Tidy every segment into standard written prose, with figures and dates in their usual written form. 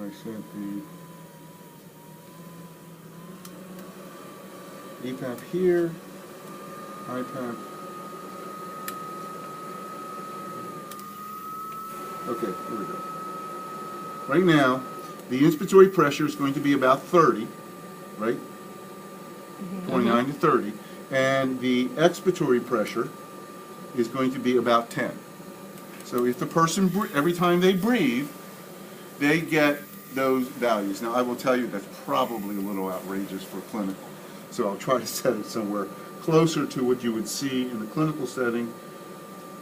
I sent the BiPap here, BiPap. Okay, here we go. Right now, the inspiratory pressure is going to be about 30, right? 29 to 30. And the expiratory pressure is going to be about 10. So if the person, every time they breathe, they get those values. Now, I will tell you that's probably a little outrageous for clinical. So I'll try to set it somewhere closer to what you would see in the clinical setting.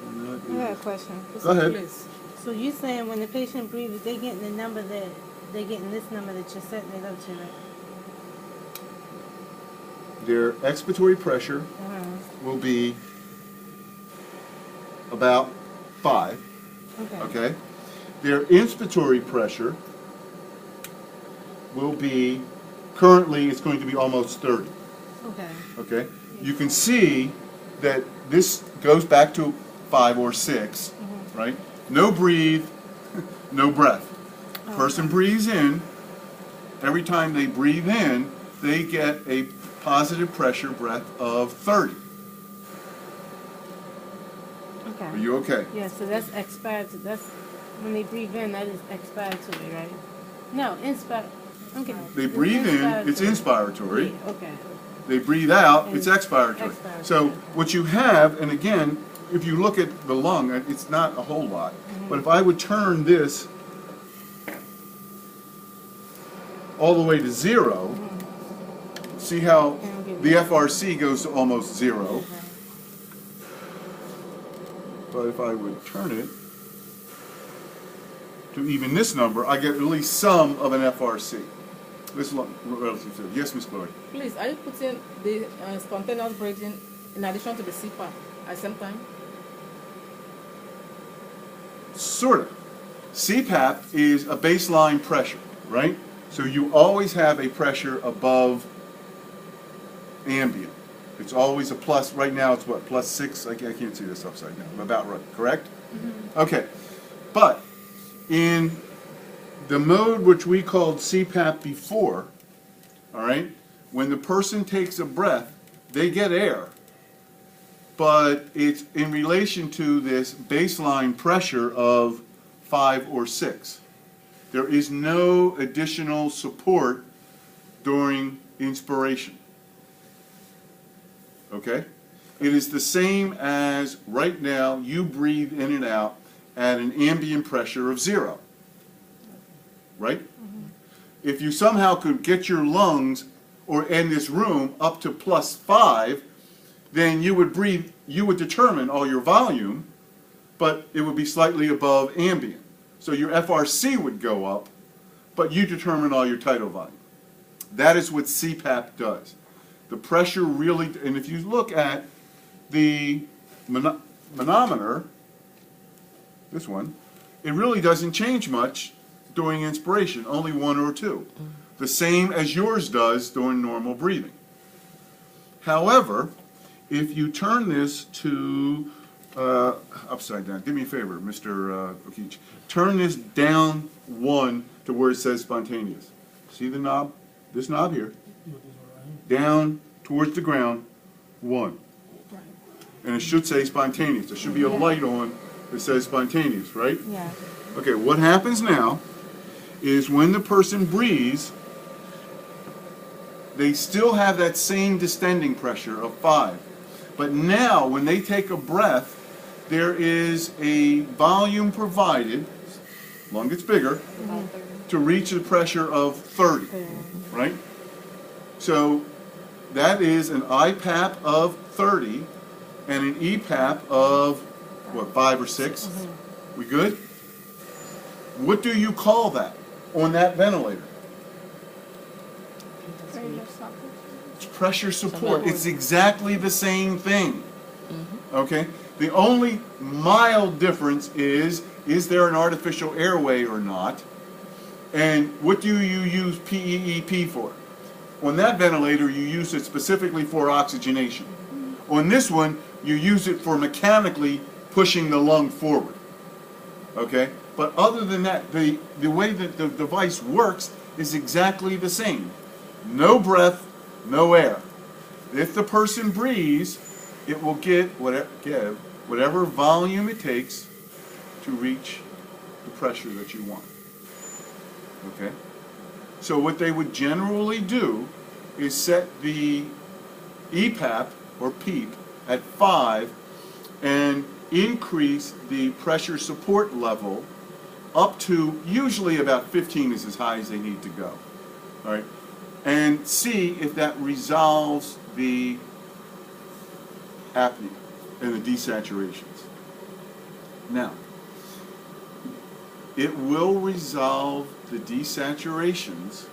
I got a question. Go ahead. Please. So you're saying when the patient breathes, they're getting the number that, they're getting this number that you're setting it up to, right? Their expiratory pressure will be about 5. Okay. Their inspiratory pressure will be, currently it's going to be almost 30. Okay. Okay. You can see that this goes back to 5 or 6, right? No breathe, no breath. Person breathes in. Every time they breathe in, they get a positive pressure breath of 30. Okay. Are you okay? Yeah, so that's expiratory. That's when they breathe in, that is expiratory, right? No, inspire. Okay. They breathe in, it's inspiratory. Yeah, okay. They breathe out, it's expiratory. Expiratory. So what you have, and again, if you look at the lung, it's not a whole lot. But if I would turn this all the way to 0, see how the FRC goes to almost 0. But if I would turn it to even this number, I get at least some of an FRC. This relative to, yes, Miss Chloe. Please, are you putting the spontaneous breathing in addition to the CPAP at the same time? Sort of. CPAP is a baseline pressure, right? So you always have a pressure above ambient. It's always a plus. Right now it's what, +6? I can't see this upside down. I'm about right, correct? Okay. But in the mode which we called CPAP before, all right, when the person takes a breath, they get air. But it's in relation to this baseline pressure of 5 or 6. There is no additional support during inspiration. Okay? It is the same as right now you breathe in and out at an ambient pressure of 0. Right? If you somehow could get your lungs or in this room up to +5, then you would breathe, you would determine all your volume, but it would be slightly above ambient. So your FRC would go up, but you determine all your tidal volume. That is what CPAP does. The pressure really, and if you look at the manometer, this one, it really doesn't change much during inspiration, only 1 or 2. The same as yours does during normal breathing. However, if you turn this to upside down, do me a favor, Mr. Okich, turn this down 1 to where it says spontaneous. See the knob? This knob here. Down towards the ground, 1. And it should say spontaneous. There should be a light on that says spontaneous, right? Yeah. Okay, what happens now is when the person breathes, they still have that same distending pressure of 5. But now, when they take a breath, there is a volume provided, lung gets bigger, to reach a pressure of 30, right? So that is an IPAP of 30 and an EPAP of, what, 5 or 6? We good? What do you call that on that ventilator? It's pressure support. It's exactly the same thing. Okay? The only mild difference is there an artificial airway or not? And what do you use PEEP for? On that ventilator, you use it specifically for oxygenation. On this one, you use it for mechanically pushing the lung forward. Okay? But other than that, the way that the device works is exactly the same. No breath, no air. If the person breathes, it will give whatever volume it takes to reach the pressure that you want. Okay? So what they would generally do is set the EPAP or PEEP at 5 and increase the pressure support level up to usually about 15 is as high as they need to go. All right? And see if that resolves the apnea and the desaturations. Now, it will resolve the desaturations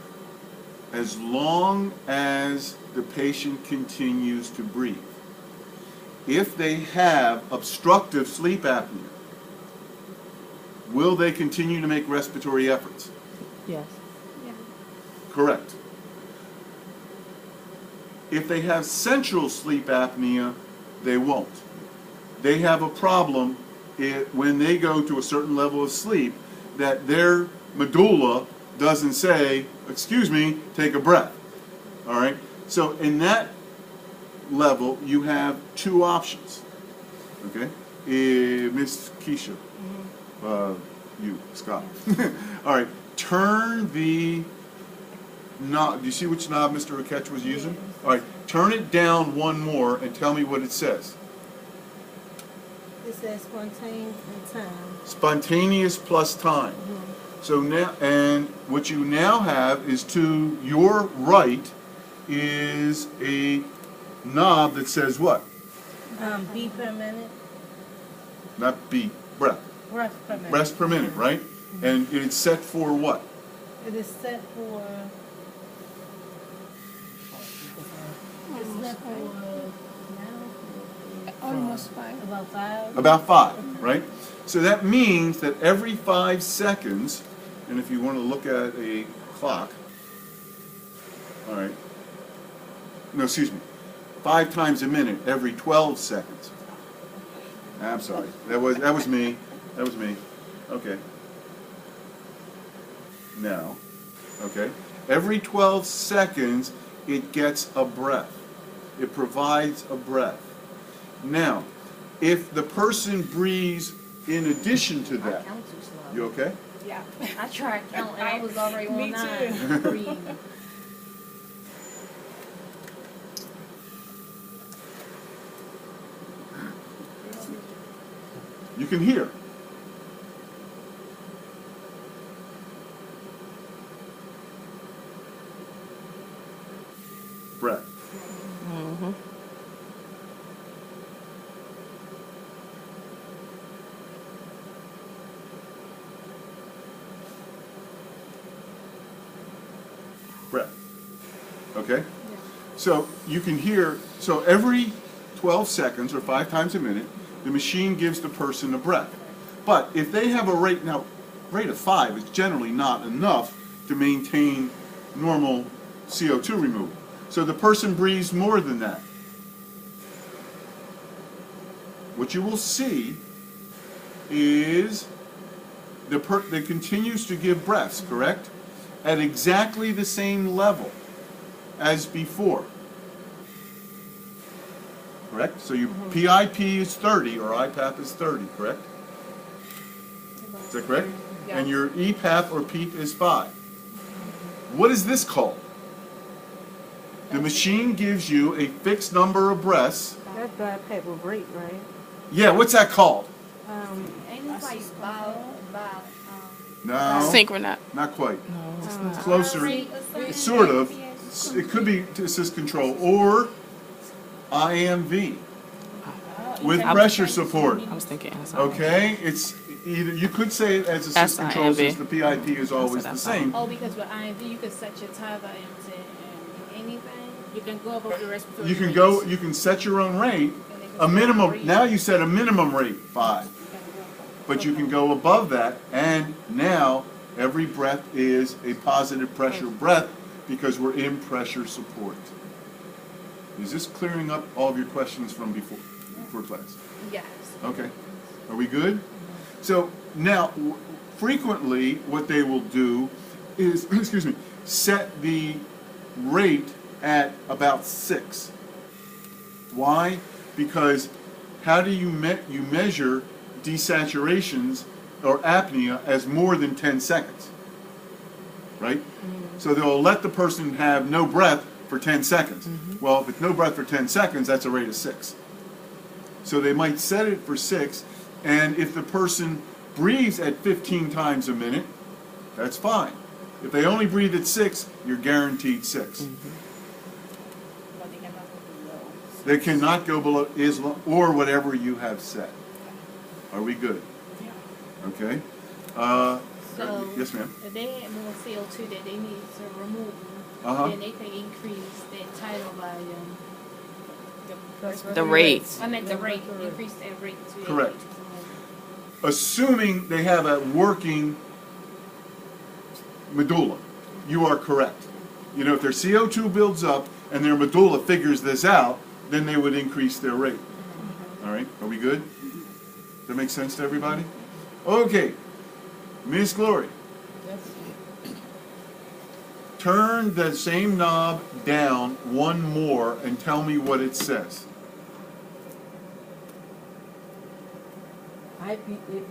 as long as the patient continues to breathe. If they have obstructive sleep apnea, will they continue to make respiratory efforts? Yes. Correct. If they have central sleep apnea, they won't. They have a problem when they go to a certain level of sleep that their medulla doesn't say, excuse me, take a breath. All right? So in that level, you have two options. Okay? Miss Keisha, you, Scott. All right. Turn the knob. Do you see which knob Mr. Rakech was using? All right. Turn it down one more and tell me what it says. It says spontaneous and time. Spontaneous plus time. So now, and what you now have is to your right is a knob that says what? Beat per minute. Not beat, breath. Breath per minute. Breaths per minute, right? And it's set for what? It is set for. It's set for Almost 5. about 5. About 5, right? So that means that every 5 seconds, and if you want to look at a clock, all right, no, excuse me, 5 times a minute, every 12 seconds. I'm sorry, that was me, that was me. Okay. Now, okay, every 12 seconds, it gets a breath. It provides a breath. Now, if the person breathes in addition to that, you okay? Yeah. I tried counting. I was already Me on 9. too. Breathing. You can hear. Breath. Breath. Okay? So you can hear, so every 12 seconds or 5 times a minute, the machine gives the person a breath. But if they have a rate, now, rate of 5 is generally not enough to maintain normal CO2 removal. So the person breathes more than that. What you will see is that continues to give breaths, correct? At exactly the same level as before. Correct? So your PIP is 30 or IPAP is 30, correct? Is that correct? Yes. And your EPAP or PEEP is 5. What is this called? The machine gives you a fixed number of breaths. That BiPap will break, right? Yeah, what's that called? Ain't it like No. Synchronous. Not quite. No, it's It's not. closer. It's sort of. It could be to assist control or IMV with pressure support. I was thinking SI. Okay, it's either you could say it as assist control SIMV. since the PIP is always the same. Oh, because with IMV you can set your tether into anything. You can go above the respiratory You can rates. go. You can set your own rate. A minimum. Now you set a minimum rate 5, but you can go above that. And now every breath is a positive pressure breath because we're in pressure support. Is this clearing up all of your questions from before class? Yes. Okay. Are we good? So now, frequently what they will do is, excuse me, set the rate at about 6. Why? Because how do you measure desaturations or apnea as more than 10 seconds? Right? So they'll let the person have no breath for 10 seconds. Well, if it's no breath for 10 seconds, that's a rate of 6. So they might set it for 6, and if the person breathes at 15 times a minute, that's fine. If they only breathe at 6, you're guaranteed 6. But they cannot go below. They cannot go below Islam or whatever you have set. Are we good? Yeah. Okay. So Yes, ma'am. if they had more CO2 that they need to remove, Uh-huh. then they can increase that tidal volume. The rate. I meant the rate, increase that rate to Correct. Assuming they have a working medulla, you are correct. You know, if their CO2 builds up and their medulla figures this out, then they would increase their rate. All right, are we good? Does that make sense to everybody? Okay, Miss Glory, Yes. turn the same knob down one more and tell me what it says. IPAP.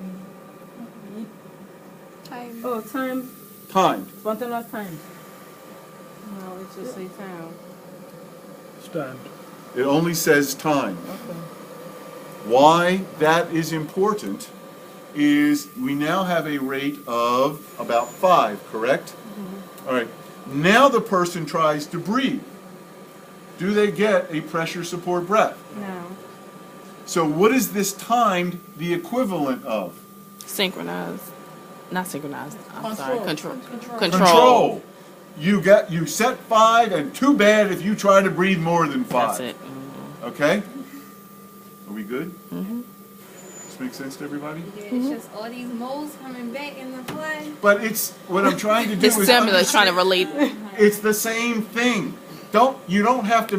Time. Oh, time. Timed. Spontaneous time. No, it just say time. It only says time. Okay. Why that is important is we now have a rate of about 5, correct? All right. Now the person tries to breathe. Do they get a pressure support breath? No. So what is this timed the equivalent of? Synchronized. Not synchronized. I'm sorry. Control. Control. You set 5, and too bad if you try to breathe more than 5. That's it. Okay? Are we good? This makes sense to everybody? Yeah, it's just all these moles coming back into play. But it's what I'm trying to do The is similar, trying to relate. it's the same thing. You don't have to